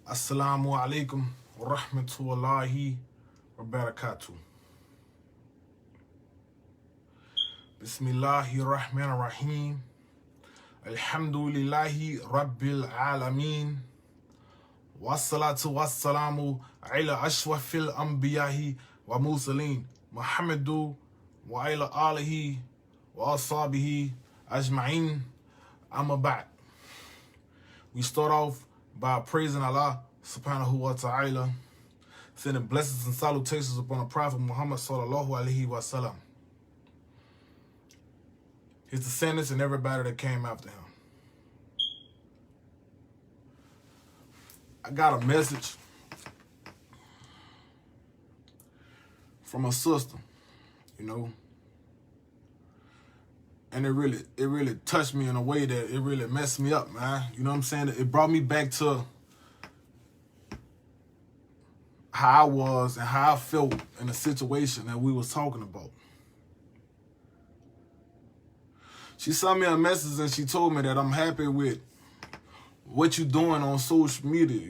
Assalamu alaikum wa rahmatullahi wa barakatuh. Bismillahir Rahmanir Rahim. Alhamdulillahi Rabbil Alameen. Wassalatu wassalamu ala ashwafil anbiyahi wa mursalin. Muhammadu wa ala alihi wa S.A.B.I.C ajma'in. Amma ba'd. We start off by praising Allah subhanahu wa ta'ala, sending blessings and salutations upon the Prophet Muhammad sallallahu alaihi wasallam, his descendants, and everybody that came after him. I got a message from a sister, and it really touched me in a way that it really messed me up, man. You know what I'm saying? It brought me back to how I was and how I felt in the situation that we was talking about. She sent me a message and she told me that I'm happy with what you doing on social media,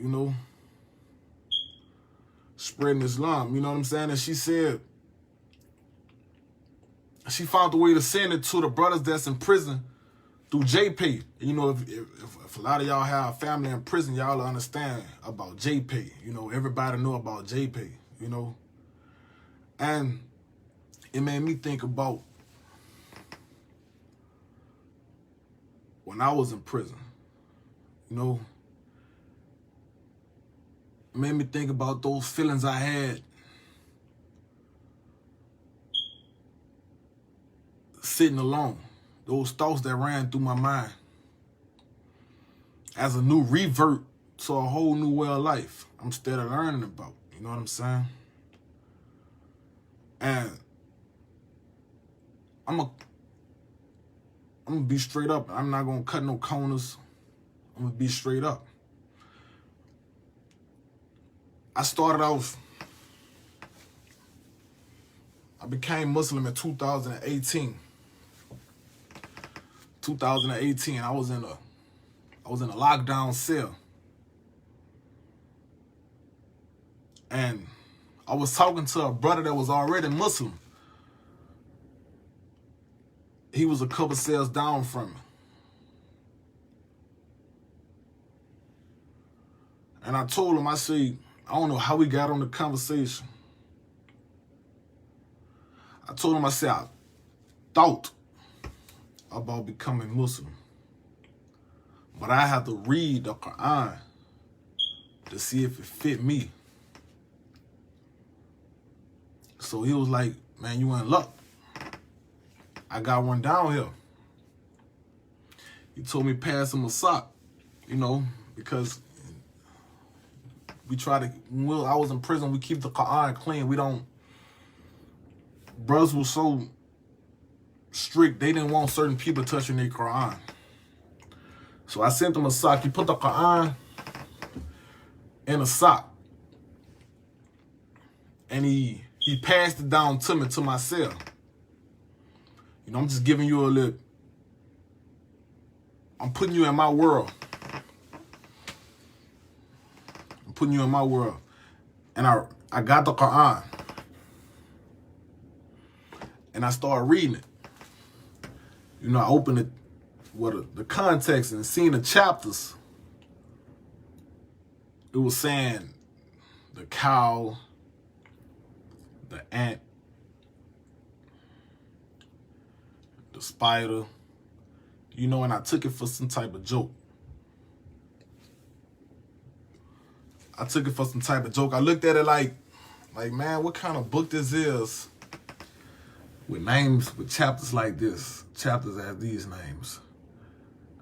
spreading Islam, you know what I'm saying? And she said she found a way to send it to the brothers that's in prison through JPay. If a lot of y'all have family in prison, y'all understand about JPay. Everybody know about JPay, And it made me think about when I was in prison, It made me think about those feelings I had sitting alone, those thoughts that ran through my mind as a new revert to a whole new way of life I'm still learning about, you know what I'm saying? And I'm gonna be straight up. I'm not gonna cut no corners. I'm gonna be straight up. I became Muslim in 2018. I was in a lockdown cell, and I was talking to a brother that was already Muslim. He was a couple cells down from me, and I told him, I said, I don't know how we got on the conversation. I told him, I said, I thought about becoming Muslim, but I have to read the Quran to see if it fit me. So he was like, man, you in luck. I got one down here. He told me pass him a sock, because when I was in prison, we keep the Quran clean. Brothers were so strict, they didn't want certain people touching their Quran. So I sent him a sock. He put the Quran in a sock, and he passed it down to me, to my cell. I'm just giving you a little, I'm putting you in my world. I'm putting you in my world. And I got the Quran, and I started reading it. I opened it with the context and seeing the chapters. It was saying the cow, the ant, the spider, and I took it for some type of joke. I looked at it like, man, what kind of book this is with names, with chapters like this, chapters have these names.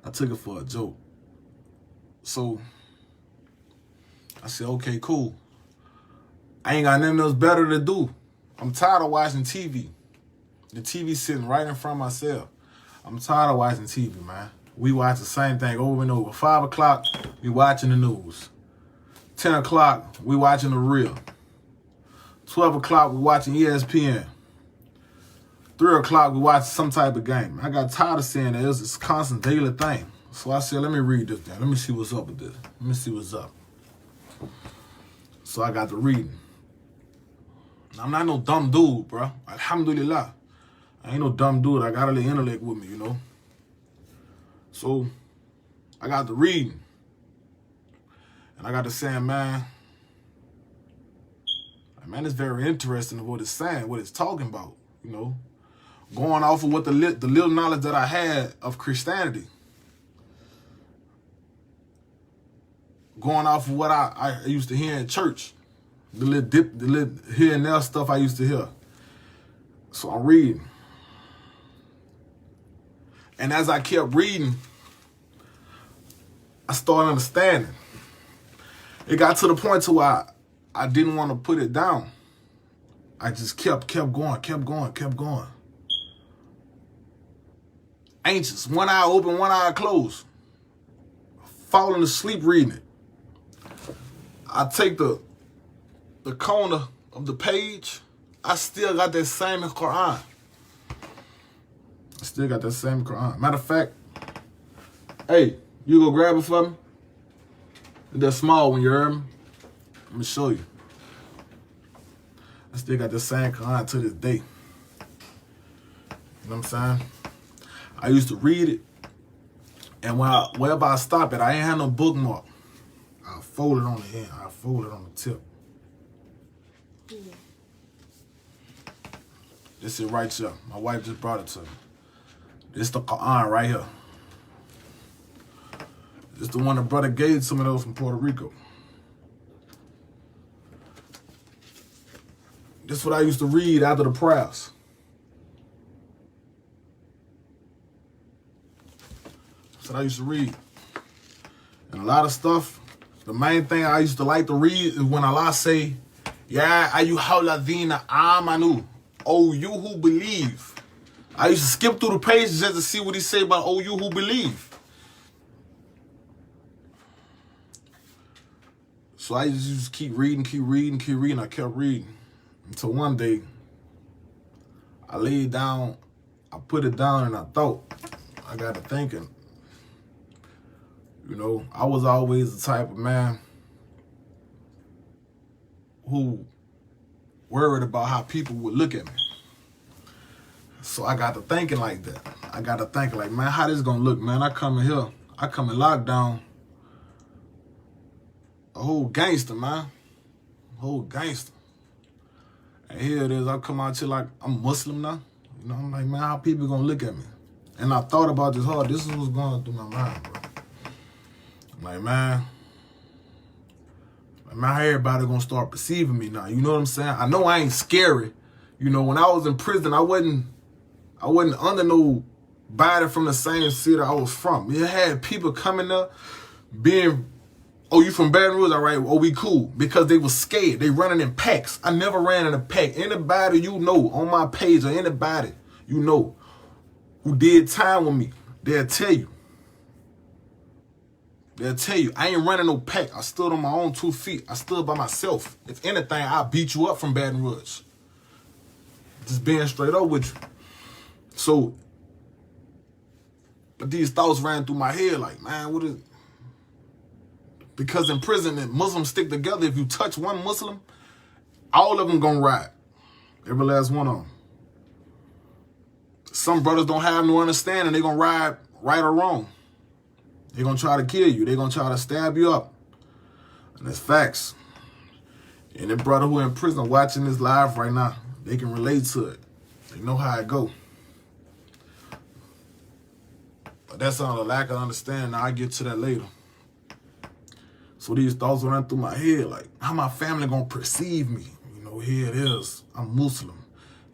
I took it for a joke. So I said, okay, cool. I ain't got nothing else better to do. I'm tired of watching TV. The TV sitting right in front of my cell. I'm tired of watching TV, man. We watch the same thing over and over. 5 o'clock, we watching the news. 10 o'clock, we watching the Real. 12 o'clock, we watching ESPN. 3 o'clock, we watch some type of game. I got tired of seeing that. It was this constant daily thing. So I said, let me read this down. Let me see what's up with this. Let me see what's up. So I got to reading. I'm not no dumb dude, bro. Alhamdulillah. I ain't no dumb dude. I got a little intellect with me, you know. So I got to reading. And I got to saying, man, it's very interesting what it's saying, what it's talking about, you know. Going off of what the little knowledge that I had of Christianity. Going off of what I used to hear in church. The little here and there stuff I used to hear. So I'm reading. And as I kept reading, I started understanding. It got to the point to where I didn't want to put it down. I just kept going. Anxious. One eye open, one eye closed. Falling asleep reading it. I take the corner of the page. I still got that same Quran. Matter of fact, hey, you go grab it for me? That small one, you heard me? I'm going to show you. I still got the same Quran to this day. You know what I'm saying? I used to read it, and wherever I stop it, I ain't had no bookmark. I fold it on the end. I fold it on the tip. This is right here. My wife just brought it to me. This the Quran right here. This the one the brother gave some of those from Puerto Rico. This is what I used to read after the prayers. That's what I used to read. And a lot of stuff, the main thing I used to like to read is when Allah say, Ya ayyuhalladhina amanu, oh you who believe. I used to skip through the pages just to see what he say about oh you who believe. So I just keep reading. I kept reading. Until one day, I laid down, I put it down, and I thought, I got to thinking. You know, I was always the type of man who worried about how people would look at me. So I got to thinking like that. I got to think like, man, how this gonna look, man? I come in here, I come in lockdown, a whole gangster, man. A whole gangster. And here it is, I come out here like I'm Muslim now. You know, I'm like, man, how people gonna look at me? And I thought about this hard. This is what's going through my mind, bro. I'm like, man, how everybody gonna start perceiving me now? You know what I'm saying? I know I ain't scary. You know, when I was in prison, I wasn't under nobody from the same city I was from. You had people coming up being, oh, you from Baton Rouge? All right, oh, we cool. Because they was scared. They running in packs. I never ran in a pack. Anybody you know on my page or anybody you know who did time with me, they'll tell you. They'll tell you, I ain't running no pack. I stood on my own 2 feet. I stood by myself. If anything, I'll beat you up from Baton Rouge. Just being straight up with you. So, but these thoughts ran through my head like, man, what is... Because in prison, Muslims stick together. If you touch one Muslim, all of them gonna ride. Every last one of them. Some brothers don't have no understanding. They gonna ride right or wrong. They gonna try to kill you. They gonna try to stab you up. And that's facts. And the brother who in prison watching this live right now, they can relate to it. They know how it go. But that's on a lack of understanding. I'll get to that later. So these thoughts run through my head, like, how my family gonna perceive me? You know, here it is. I'm Muslim.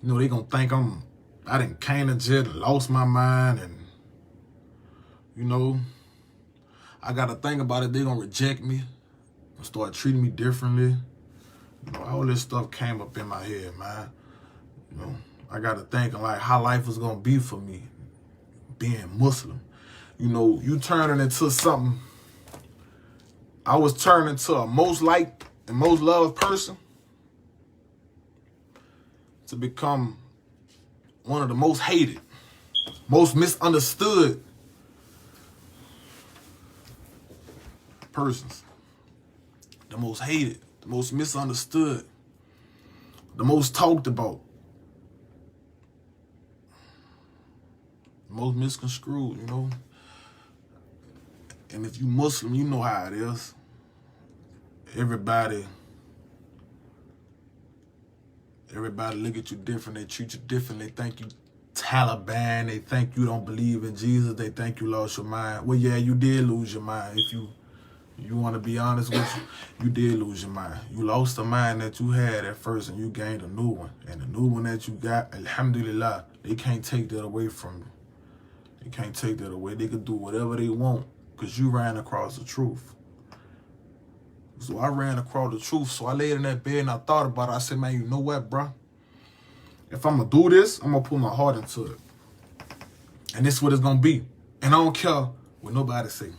You know, they gonna think I done came to jail, lost my mind, and, you know, I gotta think about it. They gonna reject me and start treating me differently. You know, all this stuff came up in my head, man. You know, I got to think like how life was going to be for me being Muslim. You know, you turning into something. I was turning into a most liked and most loved person to become one of the most hated, most misunderstood persons. the most hated, the most misunderstood, the most talked about, the most misconstrued, you know. And if you Muslim, you know how it is. Everybody look at you different. They treat you different. They think you Taliban. They think you don't believe in Jesus. They think you lost your mind. Well, yeah, you did lose your mind. If you want to be honest with you, you did lose your mind. You lost the mind that you had at first and you gained a new one. And the new one that you got, alhamdulillah, they can't take that away from you. They can't take that away. They can do whatever they want because you ran across the truth. So I ran across the truth. So I laid in that bed and I thought about it. I said, man, you know what, bro? If I'm going to do this, I'm going to put my heart into it. And this is what it's going to be. And I don't care what nobody say.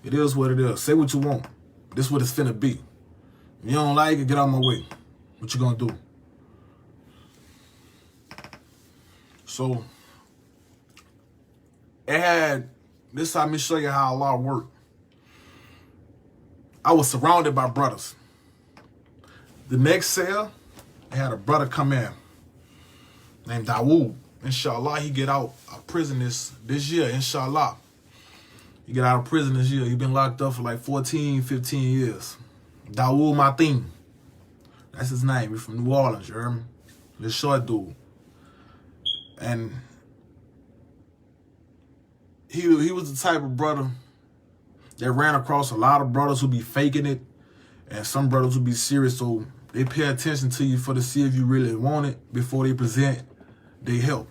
It is what it is. Say what you want. This is what it's finna be. If you don't like it, get out of my way. What you going to do? So, this let me show you how Allah worked. I was surrounded by brothers. The next cell, I had a brother come in named Dawah. Insha Allah, he get out of prison this year, Insha Allah. He get out of prison this year. He been locked up for like 14, 15 years. Dawah Martin. That's his name. He's from New Orleans, you heard me? This short dude. And he was the type of brother that ran across a lot of brothers who be faking it and some brothers who be serious. So they pay attention to you to see if you really want it before they present their help,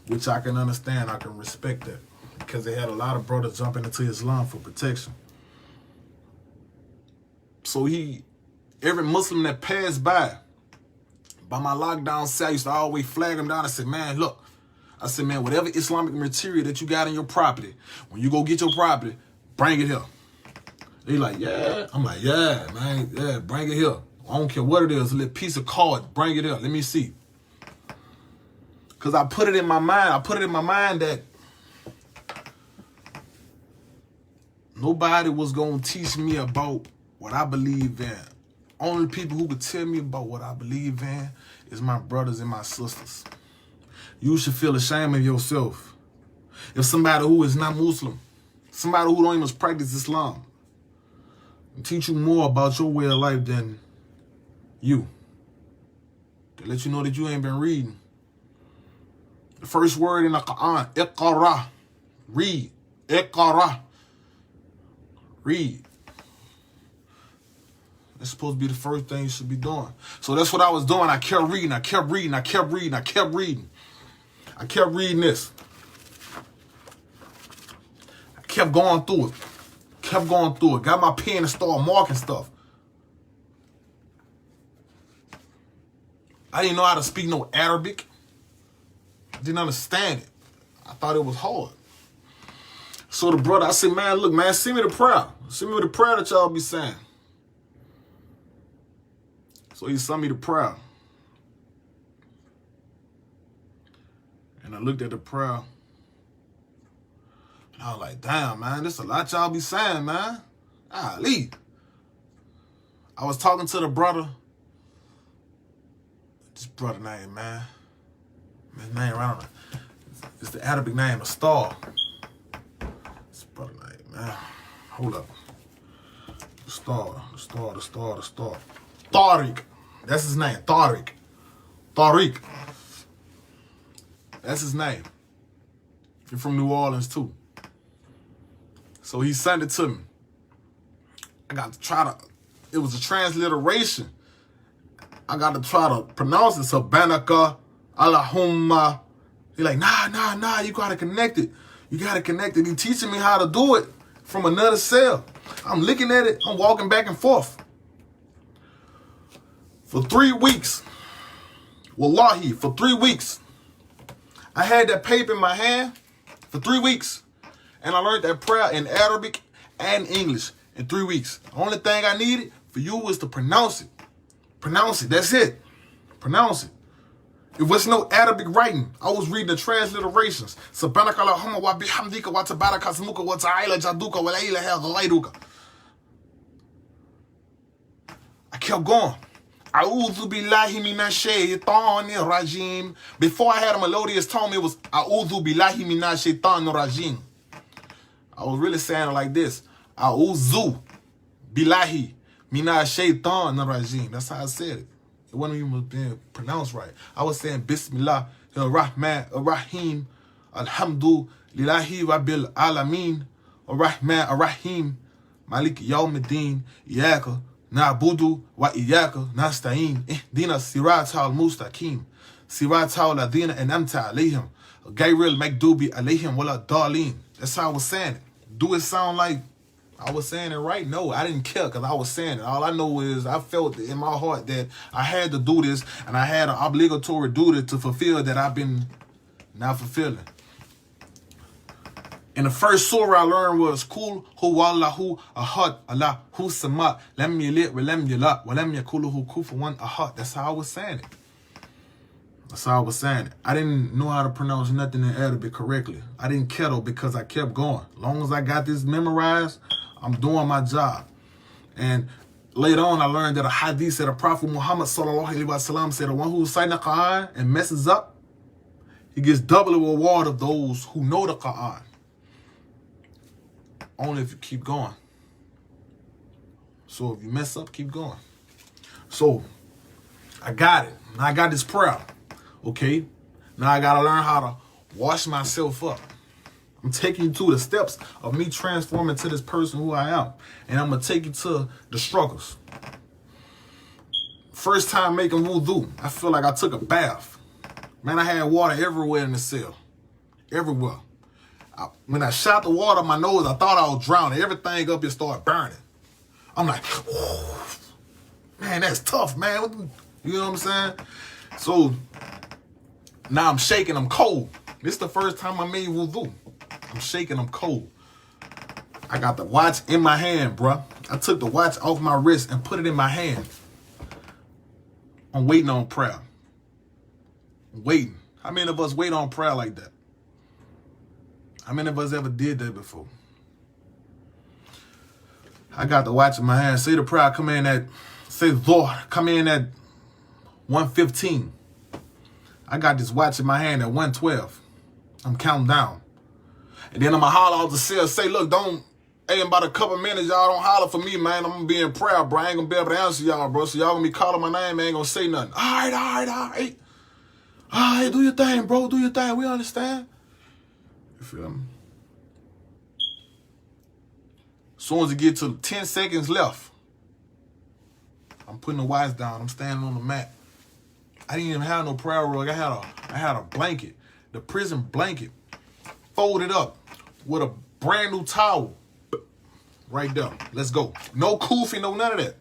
which I can understand. I can respect that because they had a lot of brothers jumping into Islam for protection. So every Muslim that passed by my lockdown cell, I used to always flag him down. I said, man, look. I said, man, whatever Islamic material that you got in your property, when you go get your property, bring it here. They like, yeah. I'm like, yeah, man, yeah, bring it here. I don't care what it is, a little piece of card, bring it here. Let me see. Because I put it in my mind, that nobody was going to teach me about what I believe in. Only people who could tell me about what I believe in is my brothers and my sisters. You should feel ashamed of yourself. If somebody who is not Muslim, somebody who don't even practice Islam, teach you more about your way of life than you. To let you know that you ain't been reading. The first word in the Quran, iqra, read, iqra, read. That's supposed to be the first thing you should be doing. So that's what I was doing. I kept reading, I kept reading, I kept reading, I kept reading. I kept reading this. I kept going through it. Kept going through it. Got my pen and started marking stuff. I didn't know how to speak no Arabic. I didn't understand it. I thought it was hard. So the brother, I said, man, look, man, send me the prayer. Send me the prayer that y'all be saying. So he sent me the prayer. And I looked at the prayer. And I was like, damn, man, this a lot y'all be saying, man. Ali. I was talking to the brother. This brother name, man. His name, I don't know. It's the Arabic name, a star. This brother name, man. Hold up. The star. Tariq. That's his name, Tariq. Tariq. That's his name. He's from New Orleans, too. So he sent it to me. I got to try to, it was a transliteration. I got to try to pronounce it. So, Banaka, Allahumma. He's like, nah, you got to connect it. You got to connect it. He's teaching me how to do it from another cell. I'm looking at it. I'm walking back and forth. For 3 weeks, wallahi, for 3 weeks, I had that paper in my hand for 3 weeks. And I learned that prayer in Arabic and English in 3 weeks. The only thing I needed for you was to pronounce it. Pronounce it. That's it. Pronounce it. It was no Arabic writing. I was reading the transliterations. Subhanaka Allahumma wa bihamdika wa tabaraka ismuka wa ta'ala jaduka wa la ilaha ghayruka. kept going. A'udhu billahi minash shaitanir rajim. Before I had a melodious tone, it was A'udhu billahi minash shaitanir rajim. I was really saying it like this. A'udhu billahi minash shaitanir rajim. That's how I said it. It wasn't even being pronounced right. I was saying Bismillah ar-Rahman ar-Rahim. Alhamdulillahi rabbil alameen. Ar-Rahman ar-Rahim. Malik yawmiddin. Iyaka na'budu wa iyaka nasta'in. Ihdina siratal mustaqim. Siratal ladina an'amta alayhim. Gayril makdubi alayhim wala darleen. That's how I was saying it. Do it sound like I was saying it right? No, I didn't care because I was saying it. All I know is I felt in my heart that I had to do this and I had an obligatory duty to fulfill that I've been not fulfilling. And the first surah I learned was Kul huwallahu ahad Allahu samad lam yalid wa lam yulad wa lam yakul lahu kufuwan ahad. That's how I was saying it. That's how I was saying it. I didn't know how to pronounce nothing in Arabic correctly. I didn't care though because I kept going. As long as I got this memorized, I'm doing my job. And later on, I learned that a hadith said the Prophet Muhammad sallallahu alaihi wasallam said the one who recites the Quran and messes up, he gets double the reward of those who know the Quran. Only if you keep going. So if you mess up, keep going. So I got it. Now I got this prayer. Okay? Now I got to learn how to wash myself up. I'm taking you to the steps of me transforming to this person who I am. And I'm going to take you to the struggles. First time making wudu, I feel like I took a bath. Man, I had water everywhere in the cell. Everywhere. When I shot the water in my nose, I thought I was drowning. Everything up here started burning. I'm like, oh, man, that's tough, man. You know what I'm saying? So now I'm shaking, I'm cold. This is the first time I made wudu. I'm shaking, I'm cold. I got the watch in my hand, bruh. I took the watch off my wrist and put it in my hand. I'm waiting on prayer. I'm waiting. How many of us wait on prayer like that? How many of us ever did that before? I got the watch in my hand. Say the prayer, come in at, say Dawah, come in at 1:15. I got this watch in my hand at 1:12. I'm counting down. And then I'm going to holler out the cell, say, look, don't, hey, in about a couple minutes, y'all don't holler for me, man. I'm going to be in prayer, bro. I ain't going to be able to answer y'all, bro. So y'all going to be calling my name, I ain't going to say nothing. All right. All right, do your thing, bro. Do your thing. We understand. You feel me? As soon as it get to 10 seconds left, I'm putting the watch down. I'm standing on the mat. I didn't even have no prayer rug. I had a blanket, the prison blanket, folded up with a brand new towel. Right there. Let's go. No kufi, no none of that.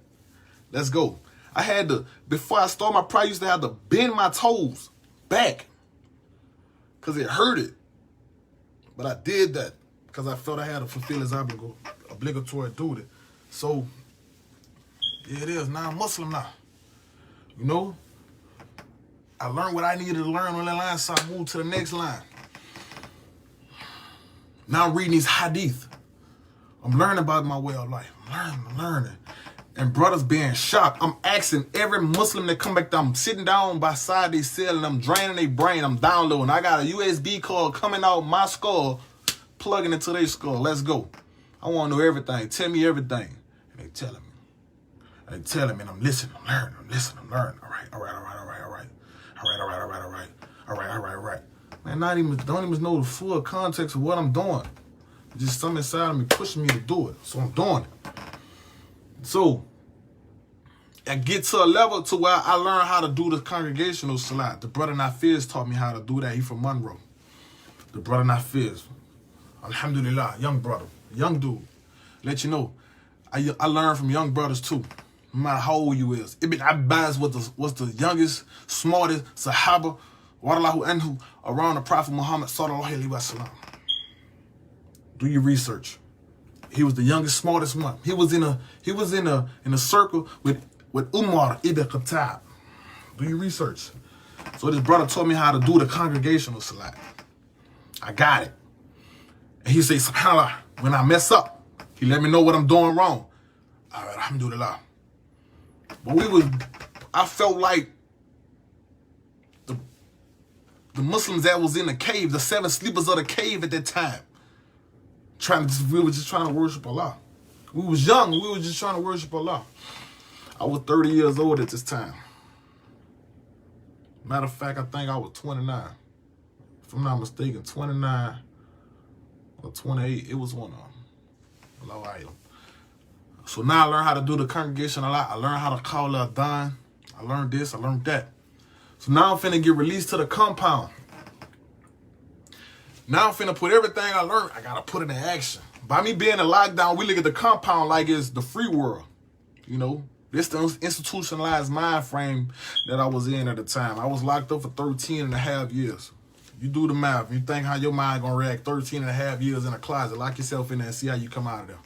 Let's go. I had to, before I started my prayer, I used to have to bend my toes back because it hurted. But I did that because I felt I had to fulfill his obligatory duty. So, yeah, it is. Now I'm Muslim now. You know? I learned what I needed to learn on that line, so I moved to the next line. Now I'm reading these hadith. I'm learning about my way of life. I'm learning. And brothers being shocked. I'm asking every Muslim that come back there. I'm sitting down beside their cell and I'm draining their brain. I'm downloading. I got a USB cord coming out my skull, plugging into their skull. Let's go. I want to know everything. Tell me everything. And they telling me. And I'm listening. I'm learning. I'm listening. I'm learning. All right. Man, don't even know the full context of what I'm doing. Just something inside of me pushing me to do it. So I'm doing it. So I get to a level to where I learn how to do the congregational salat. The brother Nafiz taught me how to do that. He from Monroe. The brother Nafiz. Alhamdulillah, young brother, young dude. Let you know, I learn from young brothers too. No matter how old you is. Ibn Abbas was the youngest, smartest Sahaba, Wadallahu anhu, around the Prophet Muhammad sallallahu alaihi wasallam. Do your research. He was the youngest, smartest one. He was in a circle with Umar ibn Khattab. Do your research. So this brother taught me how to do the congregational salat. I got it. And he said, subhanAllah, when I mess up, he let me know what I'm doing wrong. All right, alhamdulillah. But I felt like the Muslims that was in the cave, the 7 sleepers of the cave at that time, we were just trying to worship Allah. We was young, we were just trying to worship Allah. I was 30 years old at this time. Matter of fact, I think I was 29. If I'm not mistaken, 29 or 28, it was one of them. Allahu A'lam. So now I learned how to do the congregation a lot. I learned how to call a adhan. I learned this, I learned that. So now I'm finna get released to the compound. Now I'm finna put everything I learned, I gotta put it in action. By me being in lockdown, we look at the compound like it's the free world. You know, this the institutionalized mind frame that I was in at the time. I was locked up for 13 and a half years. You do the math. You think how your mind gonna react 13 and a half years in a closet. Lock yourself in there and see how you come out of there.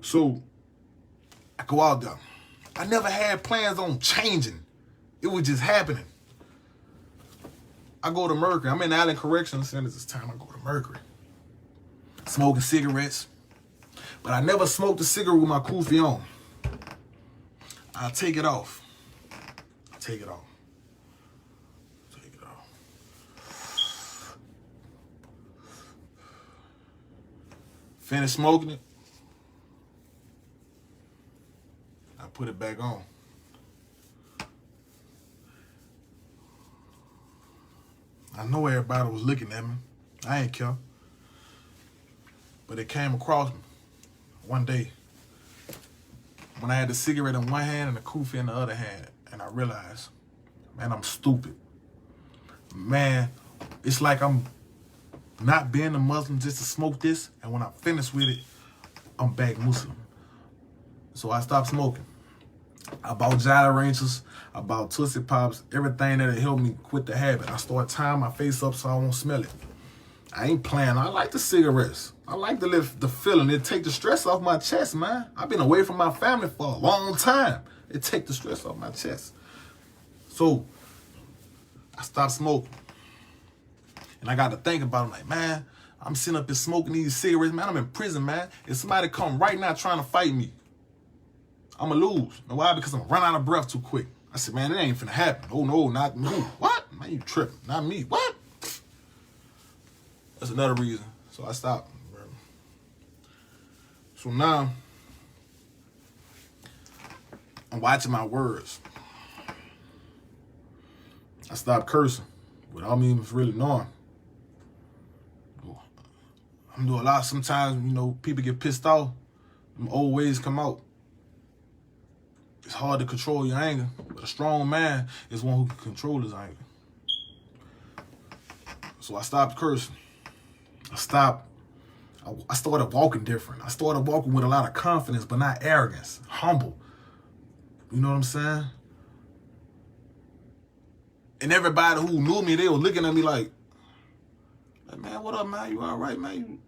So, I go out there. I never had plans on changing. It was just happening. I go to Mercury. I'm in the Allen Correctional Center this time. I go to Mercury. Smoking cigarettes. But I never smoked a cigarette with my kufi on. I take it off. Take it off. Take it off. Finish smoking it. I put it back on. I know everybody was looking at me. I ain't care. But it came across me one day when I had the cigarette in one hand and the kufi in the other hand, and I realized, man, I'm stupid. Man, it's like I'm not being a Muslim just to smoke this, and when I finish with it, I'm back Muslim. So I stopped smoking. I bought Jolly Ranchers, I bought Tootsie Pops, everything that helped me quit the habit. I started tying my face up so I won't smell it. I ain't playing. I like the cigarettes. I like the feeling. It take the stress off my chest, man. I've been away from my family for a long time. It take the stress off my chest. So I stopped smoking. And I got to think about it like, man, I'm sitting up here smoking these cigarettes, man. I'm in prison, man. If somebody come right now trying to fight me, I'ma lose. Know why? Because I'm gonna run out of breath too quick. I said, man, it ain't finna happen. Oh no, not me. What? Man, you tripping. Not me. What? That's another reason. So I stopped. Bro. So now I'm watching my words. I stopped cursing without me even really knowing. I'm doing a lot. Sometimes, you know, people get pissed off. Them old ways come out. It's hard to control your anger, but a strong man is one who can control his anger. So I stopped cursing. I started walking different. I started walking with a lot of confidence, but not arrogance. Humble. You know what I'm saying? And everybody who knew me, they were looking at me like, man, what up, man? You all right, man?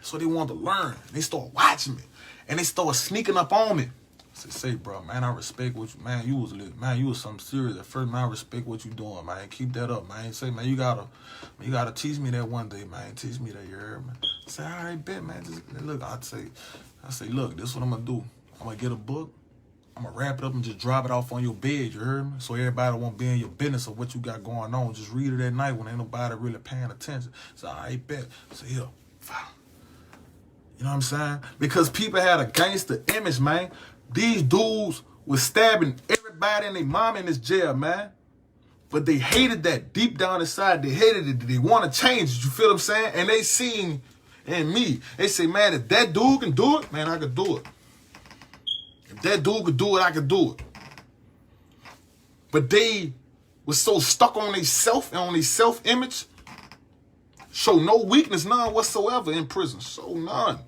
So they wanted to learn. They started watching me. And they started sneaking up on me. I said, say, bro, man, I respect what you, man, you was something serious at first, man. I respect what you doing, man. Keep that up, man. Say, man, you gotta teach me that one day, man. Teach me that, you heard me? I say, all right, bet, man. Just look, I say, look, this is what I'm gonna do. I'm gonna get a book. I'm gonna wrap it up and just drop it off on your bed, you heard me? So everybody won't be in your business of what you got going on. Just read it at night when ain't nobody really paying attention. So I bet. So here, you know what I'm saying? Because people had a gangster image, man. These dudes was stabbing everybody and their mom in this jail, man. But they hated that deep down inside. They hated it. They want to change it. You feel what I'm saying? And they seen in me. They say, man, if that dude can do it, man, I could do it. If that dude could do it, I could do it. But they was so stuck on their self and on their self-image. Show no weakness, none whatsoever in prison. Show none.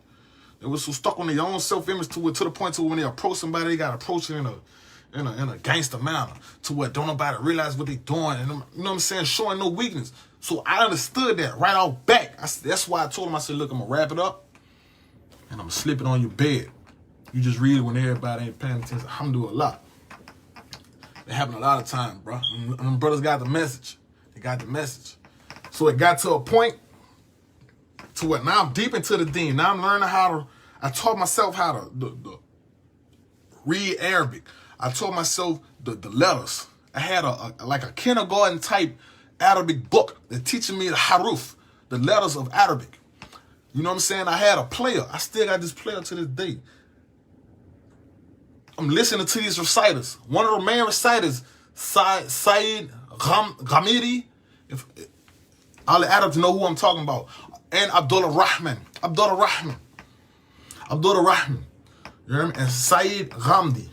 They was so stuck on their own self-image to the point to when they approach somebody, they got to approach it in a gangster manner to where don't nobody realize what they doing. And you know what I'm saying? Showing no weakness. So I understood that right off back. That's why I told him, I said, look, I'm going to wrap it up and I'm going to slip it on your bed. You just read it when everybody ain't paying attention. Alhamdulillah. It happened a lot of times, bro. And them brothers got the message. They got the message. So it got to a point to where now I'm deep into the deen. Now I'm learning how to, I taught myself how to read Arabic. I taught myself the letters. I had like a kindergarten type Arabic book that teaching me the haruf, the letters of Arabic. You know what I'm saying? I had a player. I still got this player to this day. I'm listening to these reciters. One of the main reciters, Said Ghamidi, if all the Arabs know who I'm talking about, and Abdullah Rahman. You know what I mean? And Said Ghamdi.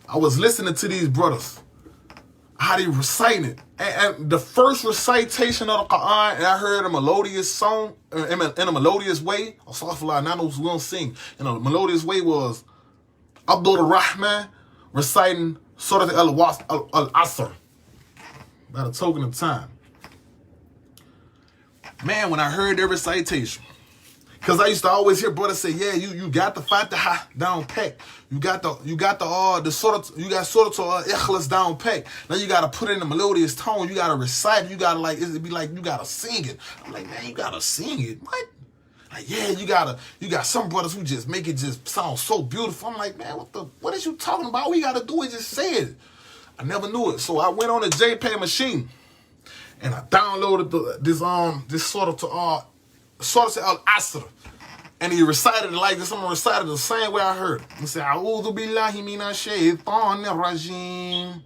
I was listening to these brothers, how they reciting it. And the first recitation of the Quran, and I heard a melodious song, in a melodious way, Astaghfirullah, not those who don't sing, in a melodious way, was Abdul Rahman reciting Surah Al-Asr, by the token of time. Man, when I heard their recitation, because I used to always hear brothers say, yeah, you got the Fatiha down pat. You got the Surah, you got Surah to Ikhlas down pat. Now you got to put it in a melodious tone. You got to recite it. You got to it'd be like you got to sing it. I'm like, man, you got to sing it. What? Like, yeah, you got some brothers who just make it just sound so beautiful. I'm like, man, what is you talking about? All we got to do is just say it. I never knew it. So I went on a JPEG machine and I downloaded this Surah to Al-Asr. And he recited it like this. I'm going to recite it the same way I heard it. He said, A'udhu billahi minash shaytanir rajim.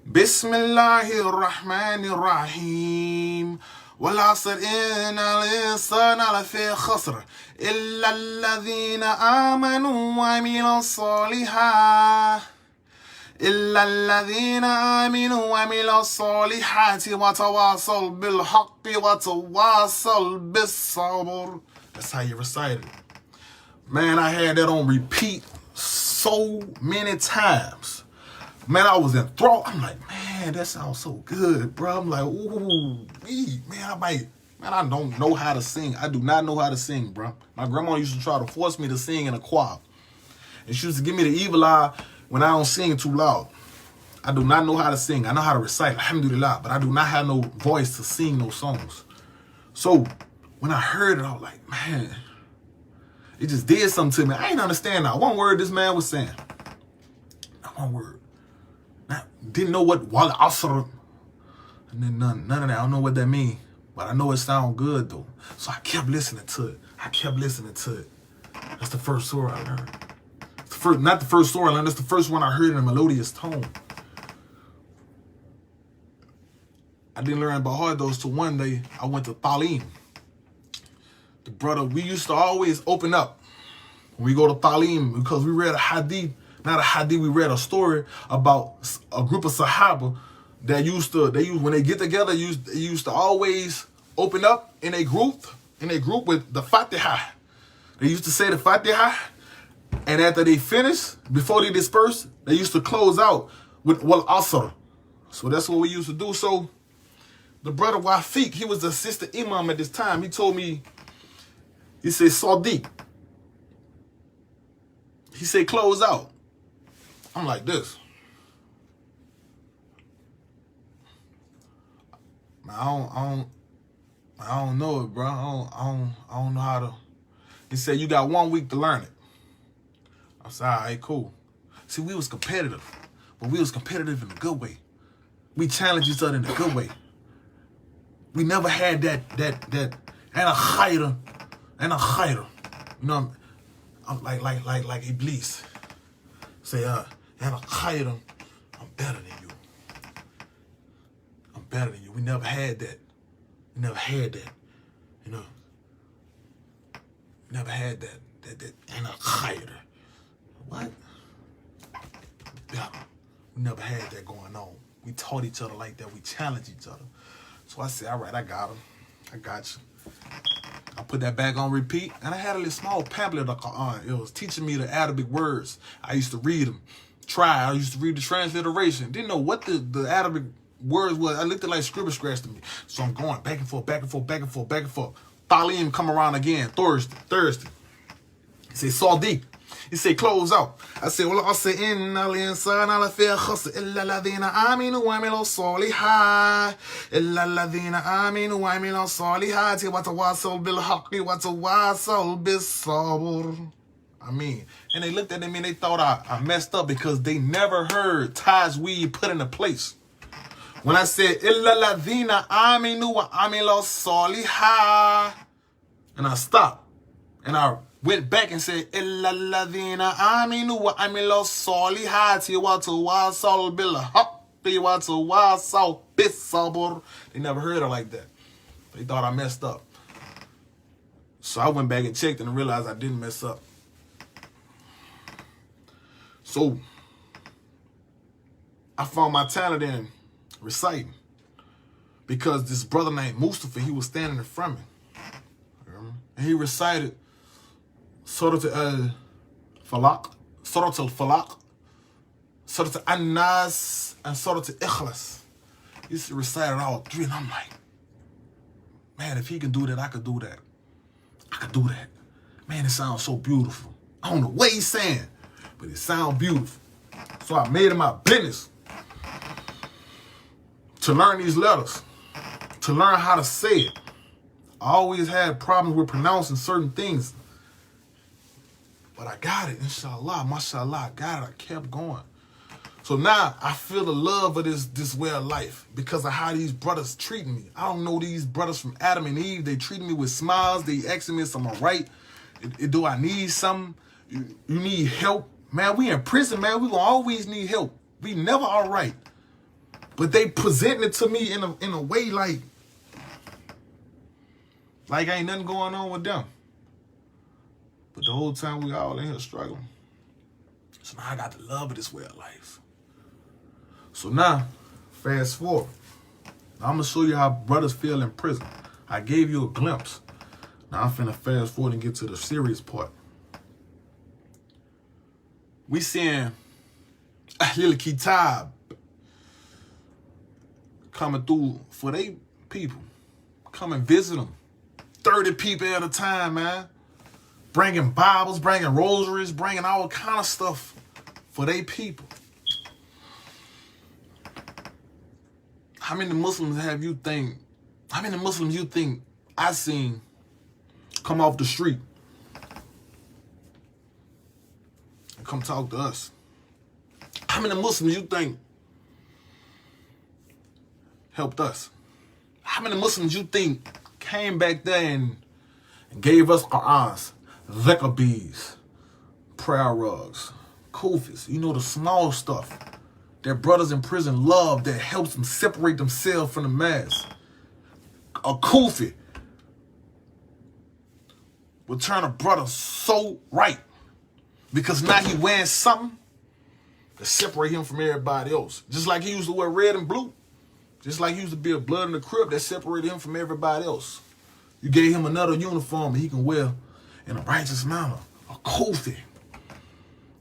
Bismillahir rahmanir rahim. Wal asr innal insana lafi khasr. Illa alladhina amanu wa amilus solihat. إلا الذين آمنوا وعملوا الصالحات وتواصوا بالحق وتواصوا بالصبر. That's how you recite it. Man, I had that on repeat so many times. Man, I was enthralled. I'm like, man, that sounds so good, bro. I'm like, ooh, man, I don't know how to sing. I do not know how to sing, bro. My grandma used to try to force me to sing in a choir. And she used to give me the evil eye when I don't sing too loud. I do not know how to sing. I know how to recite, alhamdulillah, but I do not have no voice to sing those songs. So when I heard it, I was like, man, it just did something to me. I ain't understand now. One word this man was saying. Not one word. Didn't know what wal asr, and then none of that. I don't know what that means, but I know it sounds good though. So I kept listening to it. That's the first surah I learned. Not the first surah I learned. That's the first one I heard in a melodious tone. I didn't learn about hard those till one day I went to Talim. The brother, we used to always open up when we go to Talim because we read a hadith. Not a hadith, we read a story about a group of Sahaba that when they get together, used to always open up in a group with the Fatiha. They used to say the Fatiha, and after they finished, before they dispersed, they used to close out with wal asr. So that's what we used to do. So the brother Wafiq, he was the assistant imam at this time. He told me, he said, Sadiq. He said, close out. I'm like this. I don't know it, bro. I don't know how to. He said, you got 1 week to learn it. I said, all right, cool. See, we was competitive, but we was competitive in a good way. We challenged each other in a good way. We never had that and a khayra. You know, I'm like Iblis. Say, and a khayra, I'm better than you. I'm better than you. We never had that. You know. Never had that and a khayra. What? Better. We never had that going on. We taught each other like that. We challenged each other. So I said, all right, I got him. I got you. I put that back on repeat, and I had a little small pamphlet of the Quran. It was teaching me the Arabic words. I used to read them. I used to read the transliteration. Didn't know what the Arabic words was. I looked at like scribble scratch to me. So I'm going back and forth. Talim come around again, Thursday. He said, Sadiq. He said, close out. I said, well, I said, innal insana lafi khasr illa alladhina aminu wa amilu solihat. Illa alladhina aminu wa amilu solihati wa tawasaw bil haqqi wa tawasaw bis sabr. I mean, and they looked at me and they thought I messed up because they never heard tajweed put into place. When I said, Illa ladhina aminu wa amilo soliha, and I stopped, and I went back and said, Illa ladhina aminu wa amilo solihati wa tawasal bil haqqi wa tawasal bis sabr. They never heard it like that. They thought I messed up. So I went back and checked and realized I didn't mess up. So I found my talent in reciting, because this brother named Mustafa, he was standing in front of me, and he recited Surat al-Falaq, Surat al-Falaq, Surat al-Nas, and Surat al-Ikhlas. He recited all three, and I'm like, man, if he can do that, I could do that. I could do that. Man, it sounds so beautiful. I don't know what he's saying, but it sounds beautiful. So I made it my business to learn these letters, to learn how to say it. I always had problems with pronouncing certain things, but I got it, Insha Allah, mashallah, I got it, I kept going. So now I feel the love of this way of life because of how these brothers treat me. I don't know these brothers from Adam and Eve. They treat me with smiles. They asking me if I'm all right. Do I need something? You need help? Man, we in prison, man. We gonna always need help. We never all right. But they presenting it to me in a way like ain't nothing going on with them. But the whole time we all in here struggling. So now I got the love of this way of life. So now, fast forward. Now I'm going to show you how brothers feel in prison. I gave you a glimpse. Now I'm finna fast forward and get to the serious part. We seeing Ahlul Kitab coming through for they people. Come and visit them. 30 people at a time, man. Bringing Bibles, bringing rosaries, bringing all kind of stuff for they people. How many Muslims you think I seen come off the street and come talk to us? How many Muslims you think helped us? How many Muslims you think came back there and gave us Qur'ans, dhikr, prayer rugs, kufis, you know, the small stuff that brothers in prison love, that helps them separate themselves from the mass? A kufi will turn a brother so right, because now he wearing something to separate him from everybody else. Just like he used to wear red and blue. Just like he used to be a blood in the crib that separated him from everybody else. You gave him another uniform that he can wear in a righteous manner. A kufi.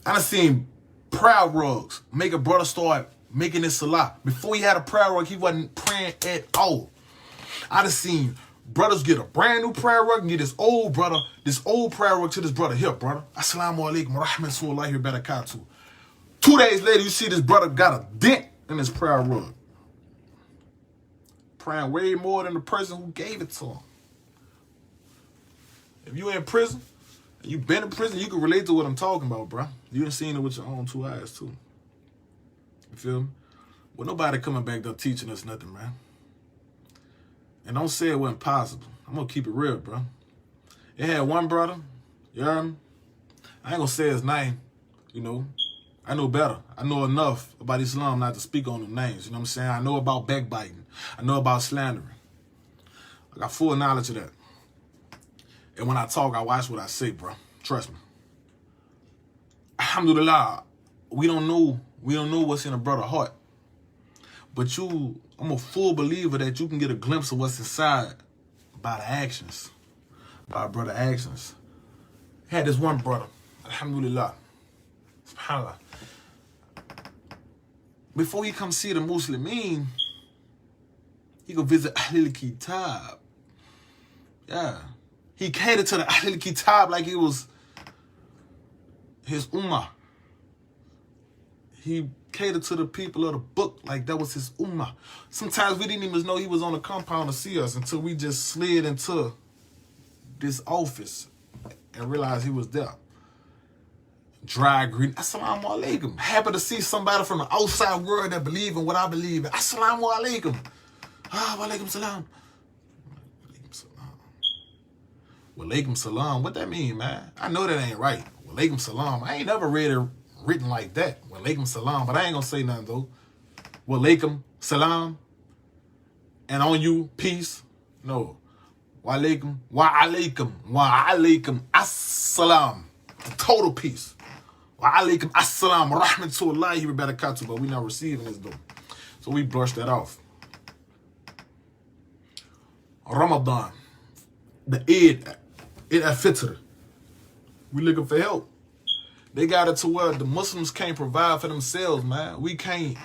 I done seen prayer rugs make a brother start making this salah. Before he had a prayer rug, he wasn't praying at all. I done seen brothers get a brand new prayer rug and get this old prayer rug to this brother. Here, brother. Assalamu alaikum wa rahmatullahi wa barakatuh. 2 days later, you see this brother got a dent in his prayer rug. Praying way more than the person who gave it to him. If you in prison, and you been in prison, you can relate to what I'm talking about, bro. You done seen it with your own 2 eyes, too. You feel me? Well, nobody coming back there teaching us nothing, man. And don't say it wasn't possible. I'm going to keep it real, bro. It had one brother, you heard me? I ain't going to say his name, you know. I know better. I know enough about Islam not to speak on the names, you know what I'm saying? I know about backbiting. I know about slandering. I got full knowledge of that. And when I talk, I watch what I say, bro. Trust me. Alhamdulillah, we don't know what's in a brother's heart. But I'm a full believer that you can get a glimpse of what's inside by the actions. By brother actions. I had this one brother, alhamdulillah, subhanallah. Before he come see the Muslimin, he go visit Ahlul Kitab. Yeah. He catered to the Ahlul Kitab like it was his ummah. He catered to the people of the book like that was his ummah. Sometimes we didn't even know he was on the compound to see us until we just slid into this office and realized he was there. dry greeting. Assalamu alaikum. Happy to see somebody from the outside world that believe in what I believe in. Assalamu alaikum. Ah, wa alaikum salam. Walaikum salam. Walaikum salam. What that mean, man? I know that ain't right. Walaikum salam. I ain't never read it written like that. Walaikum salam. But I ain't gonna say nothing though. Walaikum salam. And on you, peace. No. Wa alaikum. Wa alaikum. Wa alaikum. Assalam. Total peace. Wa alaikum assalam wa rahmatullahi wa barakatuh. But we not receiving this though. So we brushed that off. Ramadan. The Eid al-Fitr. We looking for help. They got it to where the Muslims can't provide for themselves, man. We can't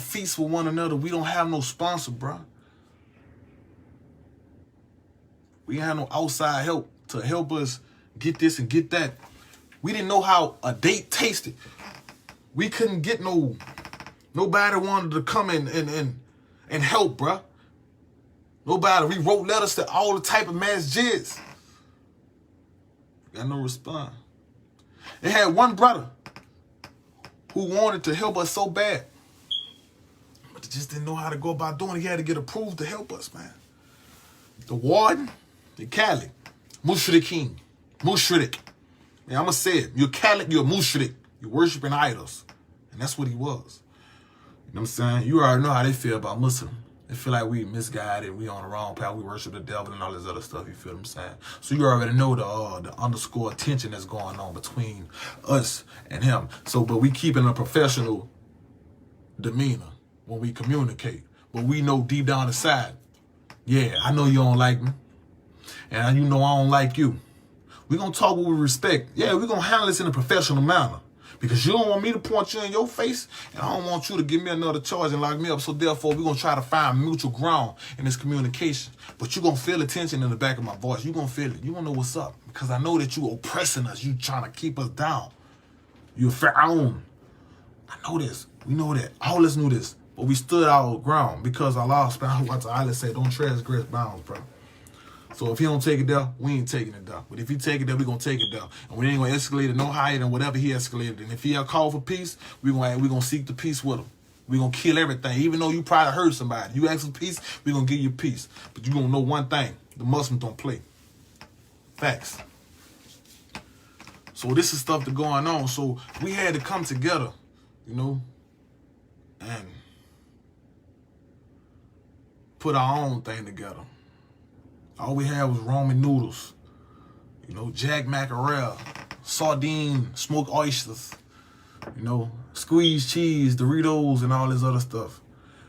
feast with one another. We don't have no sponsor, bro. We ain't have no outside help to help us get this and get that. We didn't know how a date tasted. We couldn't get nobody wanted to come in and help, bro. Nobody. We wrote letters to all the type of masjids. Got no response. They had one brother who wanted to help us so bad, but they just didn't know how to go about doing it. He had to get approved to help us, man. The warden, the Catholic, Mushrikin, Mushrik. Man, I'm going to say it. You're Catholic, you're Mushrik. You're worshiping idols. And that's what he was. You know what I'm saying? You already know how they feel about Muslim. They feel like we misguided, we on the wrong path, we worship the devil and all this other stuff, you feel what I'm saying? So you already know the underscore tension that's going on between us and him. So, but we keep in a professional demeanor when we communicate. But we know deep down inside, yeah, I know you don't like me. And you know I don't like you. We're going to talk with respect. Yeah, we're going to handle this in a professional manner. Because you don't want me to point you in your face, and I don't want you to give me another charge and lock me up. So therefore, we're going to try to find mutual ground in this communication. But you're going to feel the tension in the back of my voice. You're going to feel it. You're going to know what's up. Because I know that you oppressing us. You trying to keep us down. You're Pharaoh. I know this. We know that. All of us knew this. But we stood our ground because Allah subhanahu wa ta'ala said, don't transgress bounds, bro. So if he don't take it down, we ain't taking it down. But if he take it down, we gonna take it down. And we ain't gonna escalate it no higher than whatever he escalated. And if he call for peace, we gonna seek the peace with him. We gonna kill everything. Even though you probably hurt somebody. You ask for peace, we gonna give you peace. But you gonna know one thing. The Muslims don't play. Facts. So this is stuff that's going on. So we had to come together, you know, and put our own thing together. All we had was Roman noodles, you know, jack mackerel, sardine, smoked oysters, you know, squeezed cheese, Doritos, and all this other stuff.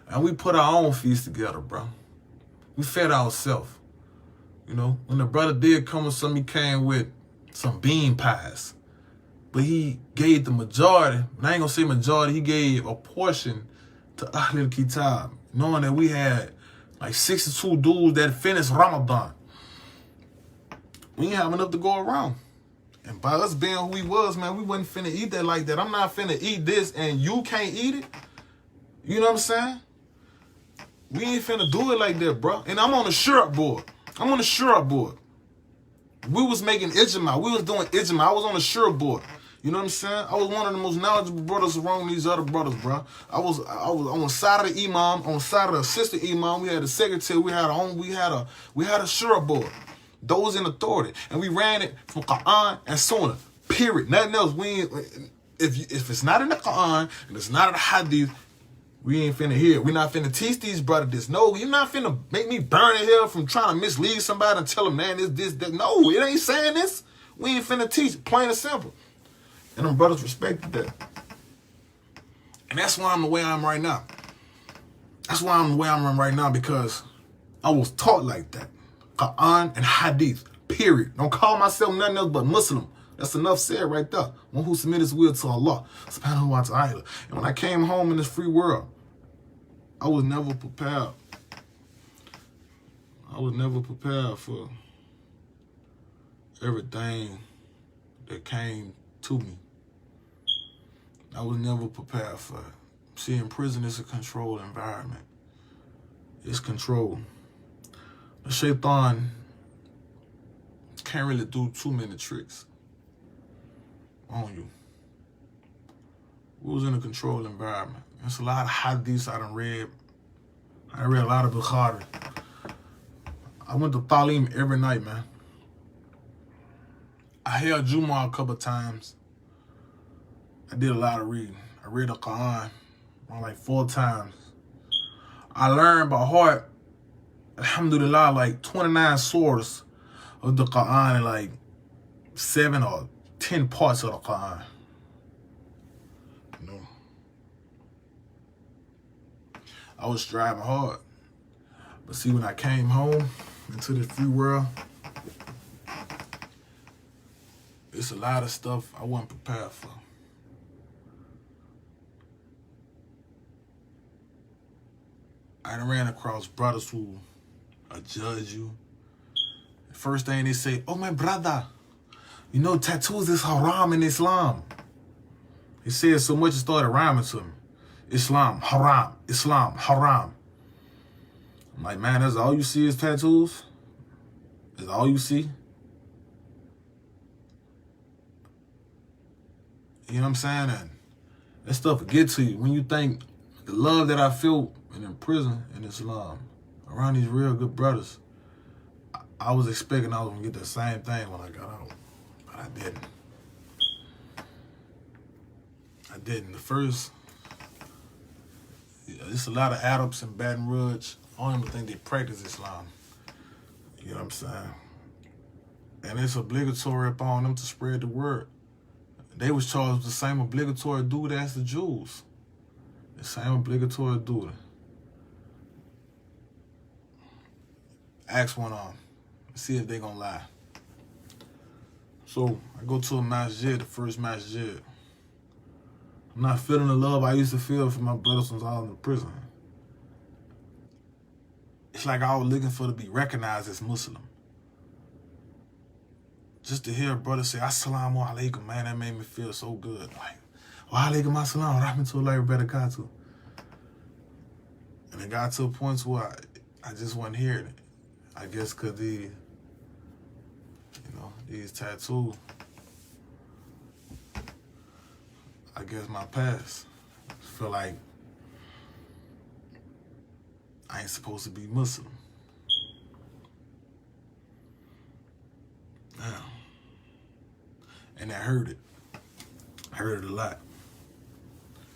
And we put our own feast together, bro. We fed ourselves, you know. When the brother did come with some, he came with some bean pies. But he gave the majority, and I ain't gonna say majority, he gave a portion to Ahlul Kitab, knowing that we had like 62 dudes that finished Ramadan. We ain't have enough to go around. And by us being who we was, man, we wasn't finna eat that like that. I'm not finna eat this and you can't eat it. You know what I'm saying? We ain't finna do it like that, bro. And I'm on the syrup board. I'm on the syrup board. We was making ijma. We was doing ijma. I was on the syrup board. You know what I'm saying? I was one of the most knowledgeable brothers around these other brothers, bro. I was on the side of the imam, on the side of the assistant imam. We had a secretary. We had a syrup board. Those in authority, and we ran it from Quran and Sunnah. Period. Nothing else. We ain't, if it's not in the Quran and it's not in the Hadith, we ain't finna hear. We not finna teach these brothers this. No, you're not finna make me burn in hell from trying to mislead somebody and tell them, man, this, that. No, it ain't saying this. We ain't finna teach. Plain and simple. And them brothers respected that. And that's why I'm the way I am right now. That's why I'm the way I'm right now, because I was taught like that. Quran and Hadith. Period. Don't call myself nothing else but Muslim. That's enough said right there. One who submit his will to Allah subhanahu wa ta'ala. And when I came home in this free world, I was never prepared. I was never prepared for everything that came to me. I was never prepared for it. See, in prison, it's a controlled environment. It's controlled. The shaitan can't really do too many tricks on you. We was in a controlled environment. There's a lot of hadiths I done read. I read a lot of Bukhari. I went to Talim every night, man. I held Jumu'ah a couple times. I did a lot of reading. I read the Quran like 4 times. I learned by heart, alhamdulillah, like 29 surahs of the Quran and like 7 or 10 parts of the Quran. You know, I was striving hard. But see, when I came home into the free world, it's a lot of stuff I wasn't prepared for. I done ran across brothers who judge you. The first thing they say, oh, my brother, you know tattoos is haram in Islam. He said so much it started rhyming to me. Islam, haram, Islam, haram. I'm like, man, that's all you see is tattoos? That's all you see? You know what I'm saying? And that stuff will get to you when you think the love that I feel in prison in Islam, around these real good brothers, I was expecting I was going to get the same thing when I got out. But I didn't. I didn't. The first, it's a lot of Arabs in Baton Rouge. I don't even think they practice Islam. You know what I'm saying? And it's obligatory upon them to spread the word. They was charged with the same obligatory duty as the Jews. The same obligatory duty. Ask one of them. See if they gonna lie. So I go to a masjid, the first masjid. I'm not feeling the love I used to feel for my brothers when I was in prison. It's like I was looking for to be recognized as Muslim. Just to hear a brother say, Assalamu alaikum, man, that made me feel so good. Like, wa alaikum assalam, rahmatullahi wa barakatuh. And it got to a point where I just wasn't hearing it. I guess because these tattoos, I guess my past. I feel like I ain't supposed to be Muslim. Now, and I heard it. I heard it a lot.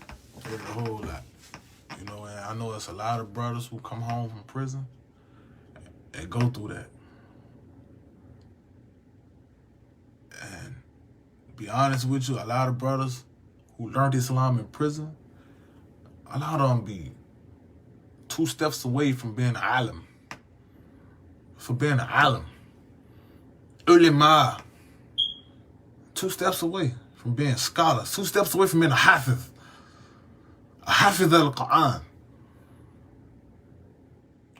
I heard it a whole lot. You know, and I know there's a lot of brothers who come home from prison and go through that. And to be honest with you, a lot of brothers who learned Islam in prison, a lot of them be 2 steps away from being an alim. For being an alim. Ulama. 2 steps away from being scholars. 2 steps away from being a hafiz. A hafiz al-Quran.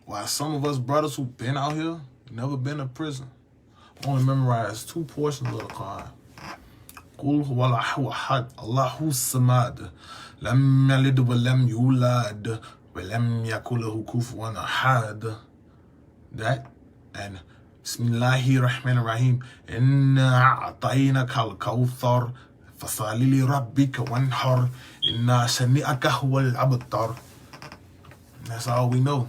While some of us brothers who've been out here, never been to prison, only memorized 2 portions of the Quran. قُلْ هُوَ اللَّهُ أَحَدٌ اللَّهُ الصَّمَدُ لَمْ يَلِدْ وَلَمْ يُولَدْ وَلَمْ يَكُنْ لَهُ كُفُوًا أَحَدٌ. That, and Bismillahir Rahmanir Rahim. إِنَّا أَعْطَيْنَاكَ الْكَوْثَرَ فَصَلِّ لِرَبِّكَ وَانْحَرْ إِنَّا شَانِئَكَ هُوَ الْأَبْتَرُ. That's all we know.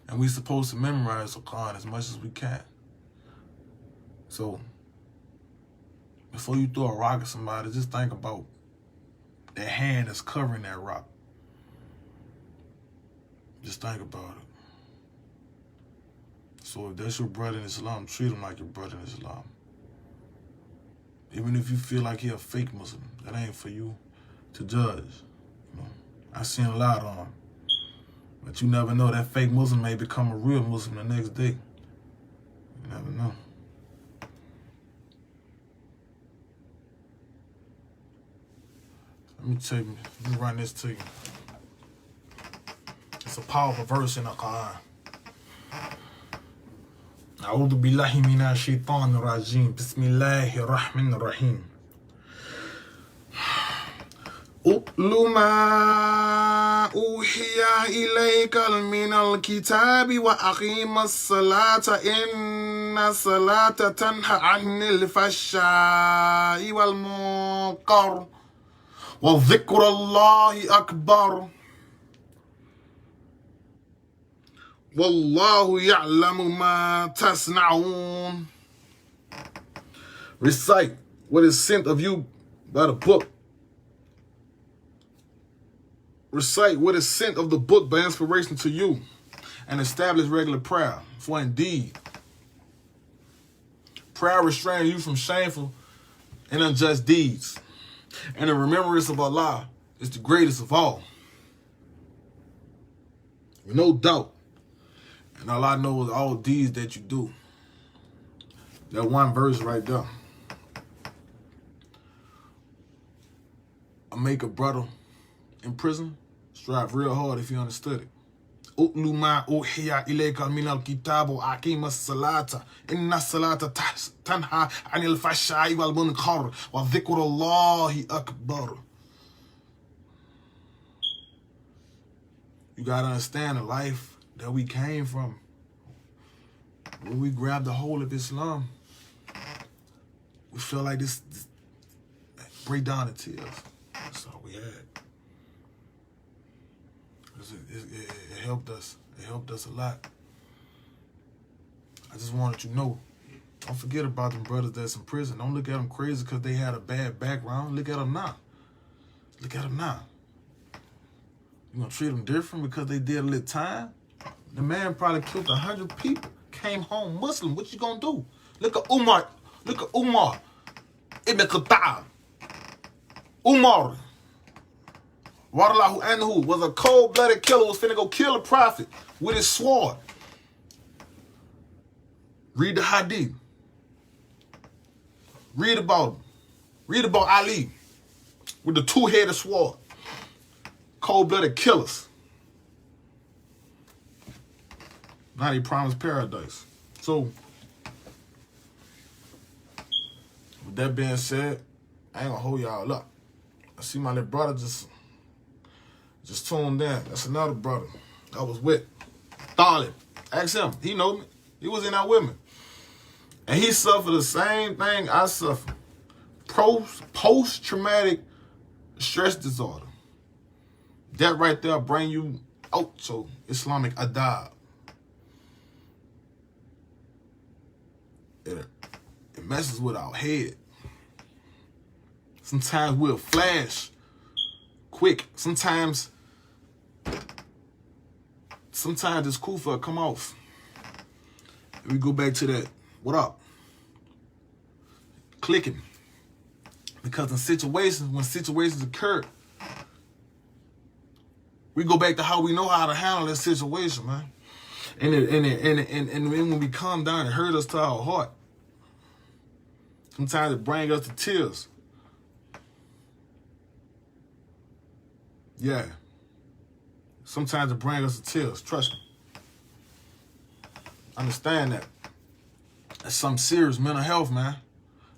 And we're supposed to memorize the Quran as much as we can. So, before you throw a rock at somebody, just think about that hand that's covering that rock. Just think about it. So if that's your brother in Islam, treat him like your brother in Islam. Even if you feel like he a fake Muslim, that ain't for you to judge. You know, I've seen a lot on him. But you never know, that fake Muslim may become a real Muslim the next day. You never know. Let me tell you, let me run this to you. It's a powerful verse in the Quran. أعوذ بالله من الشيطان الرجيم بسم الله الرحمن الرحيم أتل ما أوحي إليك من الكتاب وأقيم الصلاة إن الصلاة تنهى عن الفحشاء والمنكر وذكر الله أكبر والله يعلم ما تصنعون. Recite what is sent of you by the book. Recite what is sent of the book by inspiration to you, and establish regular prayer. For indeed, prayer restrains you from shameful and unjust deeds, and the remembrance of Allah is the greatest of all. With no doubt, and Allah knows all deeds that you do. That one verse right there. I make a brother in prison strive real hard if you understood it. أُتْلُ مَا أُوحِيَ إِلَيْكَ مِنَ الْكِتَابِ وَأَقِيمَ الصَّلَاةَ إِنَّ الصَّلَاةَ تَنْهَى عَنِ الْفَحْشَاءِ وَالْمُنكَرِ وَذِكْرُ اللَّهِ أَكْبَرُ. You gotta understand the life that we came from. When we grabbed the hold of Islam, we feel like this break down the tears. That's all we had. It helped us. It helped us a lot. I just wanted you to know, don't forget about them brothers that's in prison. Don't look at them crazy because they had a bad background. Look at them now. Look at them now. You gonna treat them different because they did a little time? The man probably killed 100 people, came home Muslim. What you gonna do? Look at Umar. Look at Umar ibn Khattab. Umar, Warallahu anhu, was a cold-blooded killer, was finna go kill a prophet with his sword. Read the hadith. Read about him. Read about Ali with the two-headed sword. Cold-blooded killers. Now he promised paradise. So, with that being said, I ain't gonna hold y'all up. I see my little brother just tuned in. That's another brother I was with. Talib. Ask him. He know me. He was in there with me. And he suffered the same thing I suffered. Post-traumatic stress disorder. That right there bring you out to Islamic adab. It messes with our head. Sometimes we'll flash quick. Sometimes it's cool for it to come off. And we go back to that, what up? Clicking. Because when situations occur, we go back to how we know how to handle that situation, man. And when we calm down, it hurt us to our heart. Sometimes it brings us to tears. Yeah. Sometimes it brings us to tears. Trust me. Understand that. That's some serious mental health, man.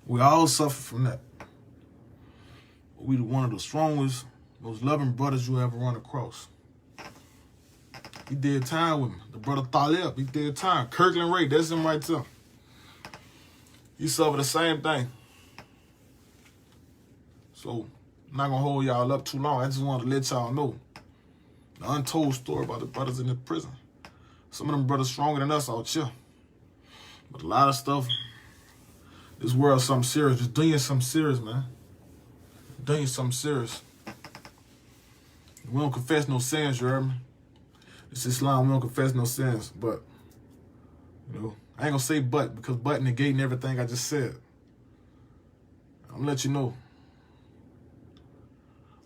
We all suffer from that. We one of the strongest, most loving brothers you ever run across. He did time with me. The brother Talib, he did time. Kirkland Ray, that's him right there. He suffered the same thing. So, I'm not going to hold y'all up too long. I just wanted to let y'all know the untold story about the brothers in the prison. Some of them brothers stronger than us out here. But a lot of stuff, this world's something serious. Just doing something serious, man. Doing something serious. We don't confess no sins, you heard me? It's Islam, we don't confess no sins. But, you know, I ain't going to say but, because but negating everything I just said. I'm going to let you know.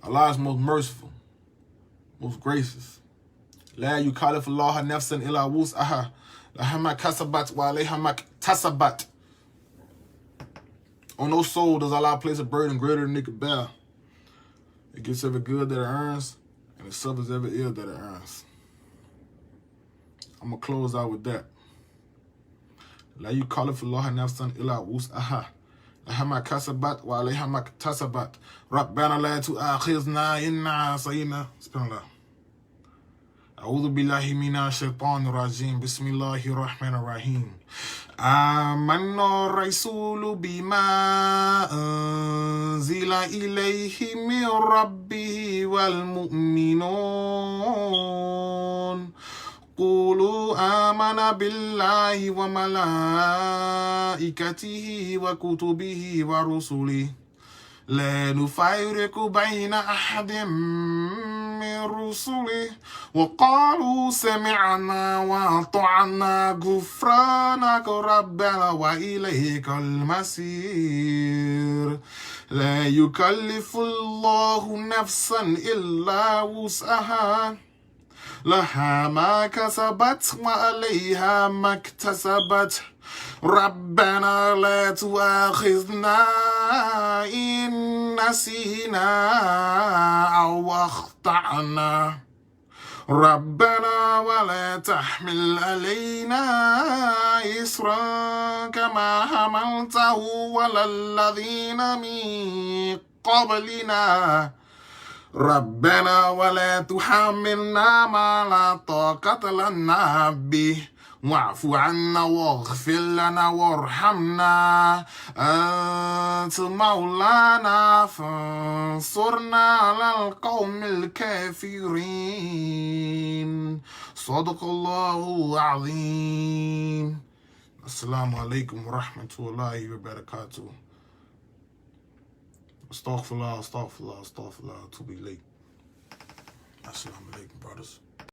Allah is most merciful, most gracious. La yukallifu Allahu nafsan illa wus'aha. Laha ma kasabat wa alayha ma tasabat. On no soul does Allah place a burden greater than it could bear. It gets every good that it earns, and it suffers every ill that it earns. I'm going to close out with that. La yukallifu Allahu nafsan illa wus'aha. Hama kasabat wa alayha ma tasabat. Rabbana la tu'akhizna inna sayna. Subhanallah. أعوذ بالله من الشيطان الرجيم بسم الله الرحمن الرحيم آمن الرسول بما أنزل إليه من ربه والمؤمنون قولوا آمنا بالله وملائكته وكتبه ورسله لا نفرق بين أحد من رسله وقالوا سمعنا وأطعنا غفرانك ربنا وإليك المصير لا يكلف الله نفسا إلا وسعها لها ما كسبت وعليها ما اكتسبت ربنا لا تؤاخذنا إن نسينا أو أخطأنا ربنا ولا تحمل علينا إصرا كما حملته على الذين من قبلنا ربنا ولا تحملنا ما لا طاقة لنا به واعف عنا واغفر لنا وارحمنا أنت مولانا فانصرنا على القوم الكافرين صدق الله العظيم. السلام عليكم ورحمة الله وبركاته. Astaghfirullah, astaghfirullah, astaghfirullah, to be late. Assalamu alaikum, brothers.